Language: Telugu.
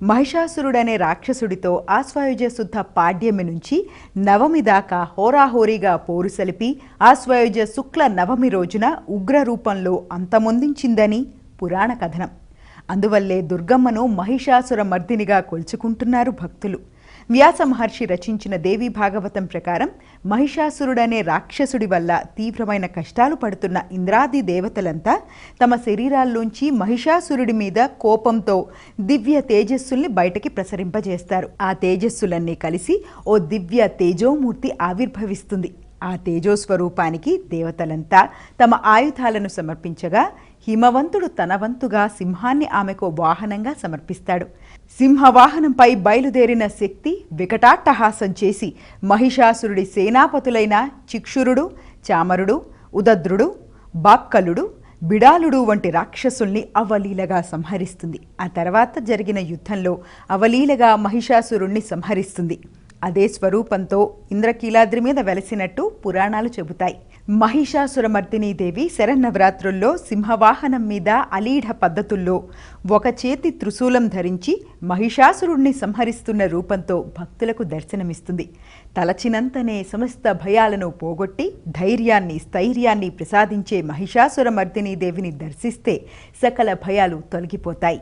మహిషాసురుడనే రాక్షసుడితో ఆశ్వయుజ శుద్ధ పాడ్యమి నుంచి నవమి దాకా హోరాహోరీగా పోరు సలిపి ఆశ్వయుజ శుక్ల నవమి రోజున ఉగ్ర రూపంలో అంతమొందించిందని పురాణ కథనం. అందువల్లే దుర్గమ్మను మహిషాసుర మర్దినిగా కొల్చుకుంటున్నారు భక్తులు. వ్యాస మహర్షి రచించిన దేవీ భాగవతం ప్రకారం మహిషాసురుడనే రాక్షసుడి వల్ల తీవ్రమైన కష్టాలు పడుతున్న ఇంద్రాది దేవతలంతా తమ శరీరాల్లోంచి మహిషాసురుడి మీద కోపంతో దివ్య తేజస్సుల్ని బయటకి ప్రసరింపజేస్తారు. ఆ తేజస్సులన్నీ కలిసి ఓ దివ్య తేజోమూర్తి ఆవిర్భవిస్తుంది. ఆ తేజోస్వరూపానికి దేవతలంతా తమ ఆయుధాలను సమర్పించగా హిమవంతుడు తన వంతుగా సింహాన్ని ఆమెకు వాహనంగా సమర్పిస్తాడు. సింహవాహనంపై బయలుదేరిన శక్తి వికటాట్టహాసం చేసి మహిషాసురుడి సేనాపతులైన చిక్షురుడు, చామరుడు, ఉదద్రుడు, బాక్కలుడు, బిడాలుడు వంటి రాక్షసుల్ని అవలీలగా సంహరిస్తుంది. ఆ తర్వాత జరిగిన యుద్ధంలో అవలీలగా మహిషాసురుణ్ణి సంహరిస్తుంది. అదే స్వరూపంతో ఇంద్రకీలాద్రి మీద వెలసినట్టు పురాణాలు చెబుతాయి. మహిషాసురమర్దినీ దేవి శరన్నవరాత్రుల్లో సింహవాహనం మీద అలీఢ పద్ధతుల్లో ఒక చేతి త్రిశూలం ధరించి మహిషాసురుణ్ణి సంహరిస్తున్న రూపంతో భక్తులకు దర్శనమిస్తుంది. తలచినంతనే సమస్త భయాలను పోగొట్టి ధైర్యాన్ని, స్థైర్యాన్ని ప్రసాదించే మహిషాసురమర్దినీ దేవిని దర్శిస్తే సకల భయాలు తొలగిపోతాయి.